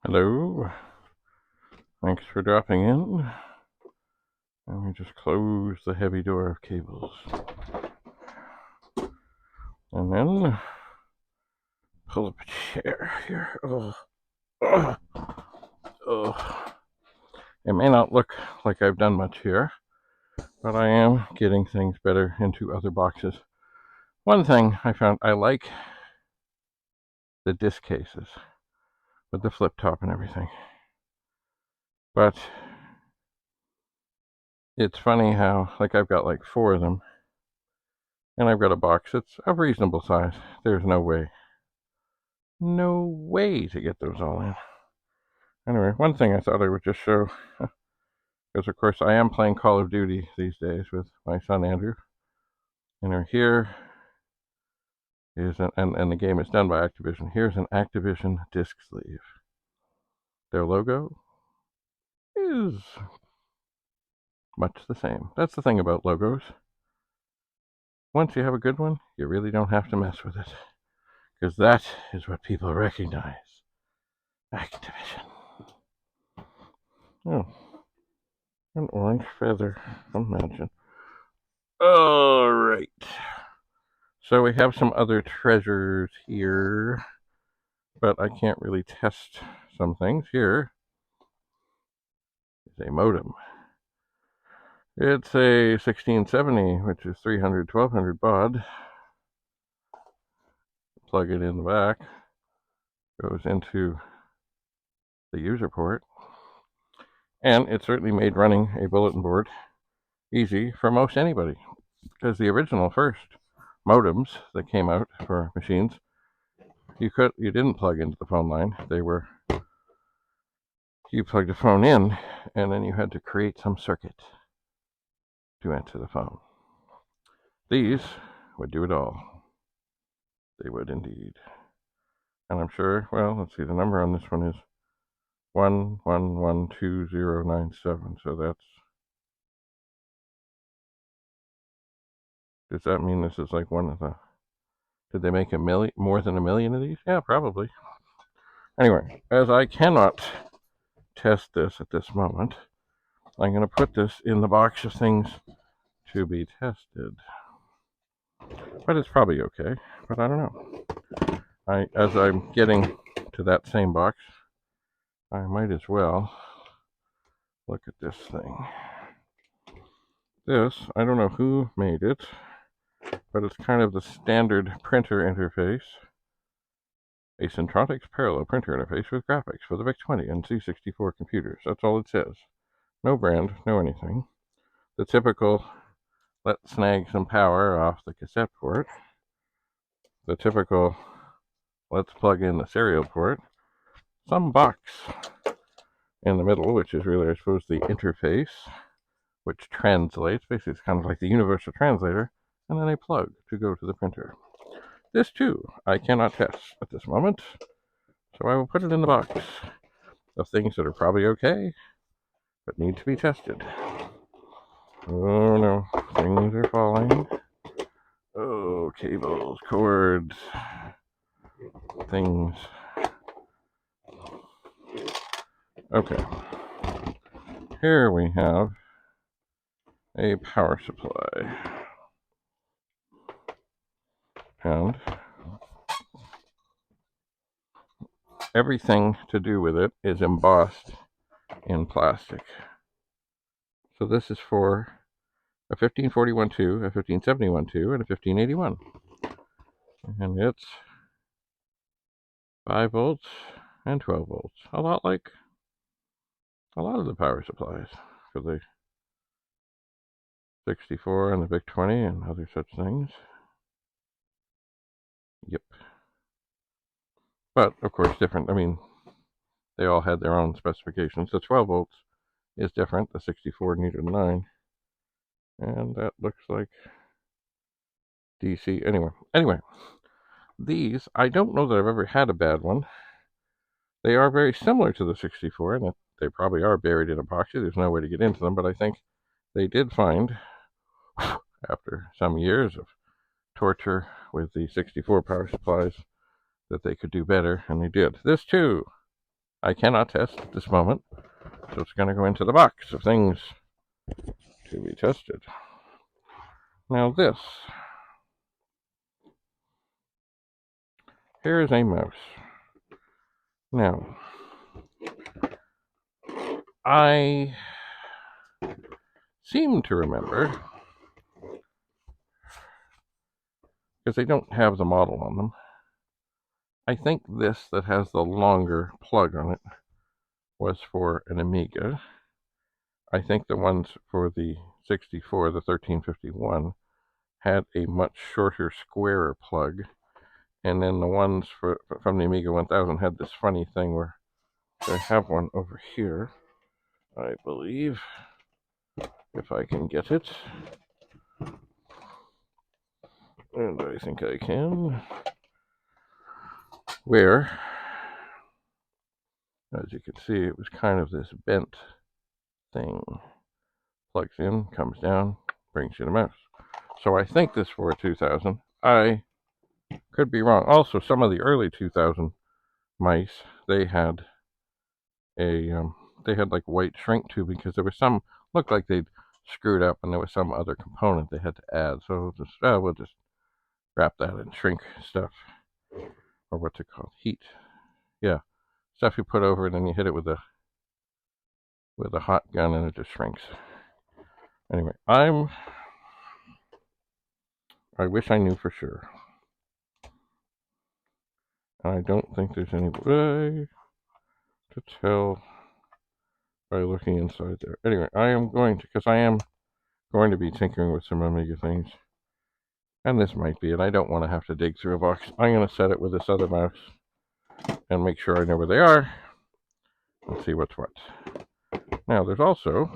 Hello, thanks for dropping in. Let me just close the heavy door of cables. And then pull up a chair here. Oh. It may not look like I've done much here, but I am getting things better into other boxes. One thing I found, I like the disc cases with the flip top and everything. But it's funny how, like, I've got like 4 of them, and I've got a box that's of reasonable size. There's no way to get those all in. Anyway, one thing I thought I would just show, because of course I am playing Call of Duty these days with my son Andrew. And here is and the game is done by Activision. Here's an Activision disc sleeve. Their logo is much the same. That's the thing about logos. Once you have a good one, you really don't have to mess with it, because that is what people recognize. Activision. Oh, an orange feather. Imagine. All right. So we have some other treasures here, but I can't really test some things. Here is a modem. It's a 1670, which is 300, 1200 baud. Plug it in the back. Goes into the user port. And it certainly made running a bulletin board easy for most anybody, because the original first modems that came out for machines, you didn't plug into the phone line. You plugged the phone in, and then you had to create some circuit to enter the phone. These would do it all. They would indeed. And I'm sure, well, let's see, the number on this one is 1112097. So does that mean this is like one of the, did they make more than a million of these? Yeah, probably. Anyway, as I cannot test this at this moment, I'm going to put this in the box of things to be tested. But it's probably okay, but I don't know. As I'm getting to that same box, I might as well look at this thing. This, I don't know who made it, but it's kind of the standard printer interface. A Centronics parallel printer interface with graphics for the VIC-20 and C64 computers. That's all it says. No brand, no anything. The typical, let's snag some power off the cassette port. The typical, let's plug in the serial port. Some box in the middle, which is really, I suppose, the interface, which translates. Basically, it's kind of like the universal translator, and then a plug to go to the printer. This, too, I cannot test at this moment, so I will put it in the box of things that are probably okay, but need to be tested. Oh no, things are falling. Oh, cables, cords, things. Okay, here we have a power supply. And everything to do with it is embossed in plastic. So this is for a 1541-2, a 1571-2, and a 1581. And it's 5 volts and 12 volts. A lot like a lot of the power supplies for the 64 and the VIC-20 and other such things. Yep. But, of course, different. I mean, they all had their own specifications. The 12 volts is different. The 64 needed 9. And that looks like DC. Anyway, these, I don't know that I've ever had a bad one. They are very similar to the 64, and they probably are buried in epoxy. There's no way to get into them, but I think they did find, after some years of torture with the 64 power supplies, that they could do better, and they did. This, too, I cannot test at this moment, so it's going to go into the box of things to be tested. Now this. Here is a mouse. Now, I seem to remember, because they don't have the model on them, I think this that has the longer plug on it was for an Amiga. I think the ones for the 64, the 1351, had a much shorter, squarer plug. And then the ones from the Amiga 1000 had this funny thing where I have one over here, I believe, if I can get it. And I think I can. Where, as you can see, it was kind of this bent thing. Plugs in, comes down, brings you the mouse. So I think this for a 2000. I could be wrong. Also, some of the early 2000 mice, they had like white shrink tube because there was some looked like they'd screwed up and there was some other component they had to add. So we'll just wrap that in shrink stuff, or what's it called? Heat. Yeah, stuff you put over it and you hit it with a hot gun and it just shrinks. Anyway, I wish I knew for sure. And I don't think there's any way to tell by looking inside there. Anyway, I am going to, because I am going to be tinkering with some Amiga things. And this might be it. I don't want to have to dig through a box. I'm going to set it with this other mouse and make sure I know where they are and see what's what. Now, there's also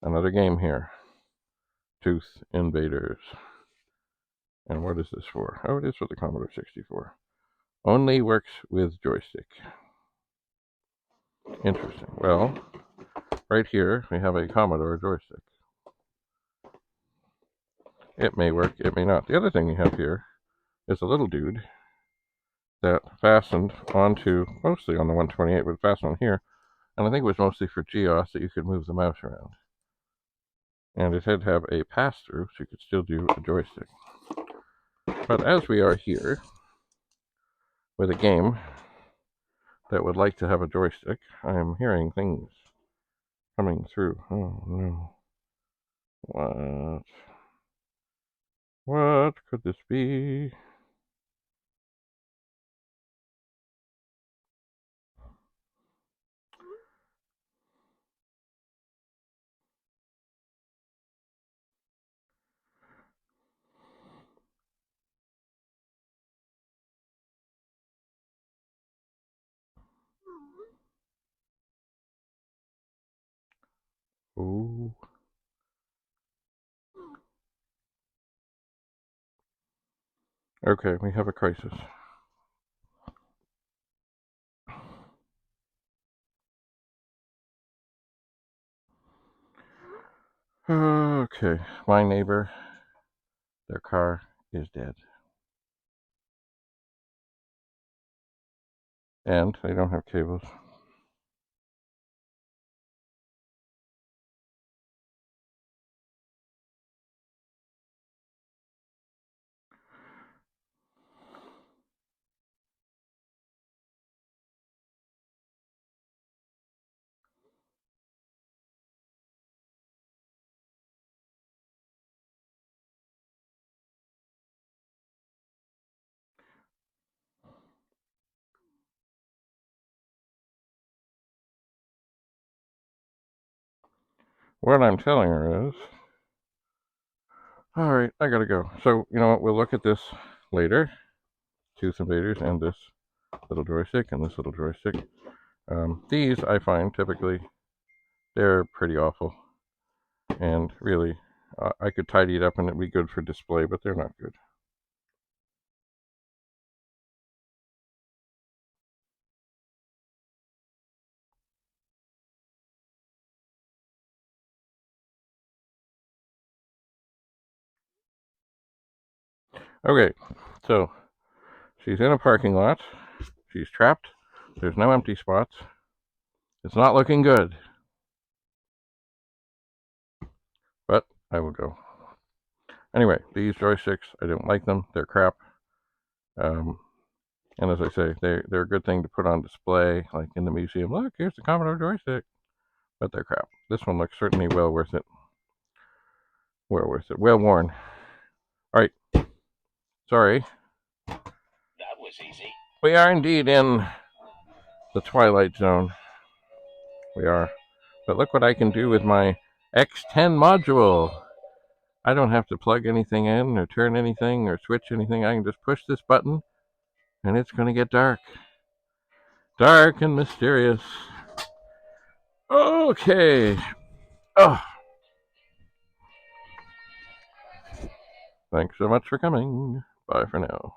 another game here. Tooth Invaders. And what is this for? Oh, it is for the Commodore 64. Only works with joystick. Interesting. Well, right here we have a Commodore joystick. It may work, it may not. The other thing we have here is a little dude that fastened onto, mostly on the 128, but fastened on here. And I think it was mostly for GEOS that you could move the mouse around. And it did have a pass-through, so you could still do a joystick. But as we are here with a game that would like to have a joystick, I am hearing things coming through. Oh no. What could this be? Oh. Okay, we have a crisis. Okay, my neighbor, their car is dead. And they don't have cables. What I'm telling her is, alright, I gotta go. So, you know what, we'll look at this later. Tooth Invaders and this little joystick and this little joystick. These, I find, typically, they're pretty awful. And really, I could tidy it up and it'd be good for display, but they're not good. Okay, so she's in a parking lot. She's trapped There's no empty spots. It's not looking good. But I will go. Anyway, these joysticks, I don't like them. They're crap. And as I say, they're a good thing to put on display, like in the museum. Look, here's the Commodore joystick. But they're crap. This one looks certainly well worth it. Well worth it. Well worn. All right. Sorry. That was easy. We are indeed in the Twilight Zone. We are. But look what I can do with my X10 module. I don't have to plug anything in or turn anything or switch anything. I can just push this button and it's going to get dark. Dark and mysterious. Okay. Oh. Thanks so much for coming. Bye for now.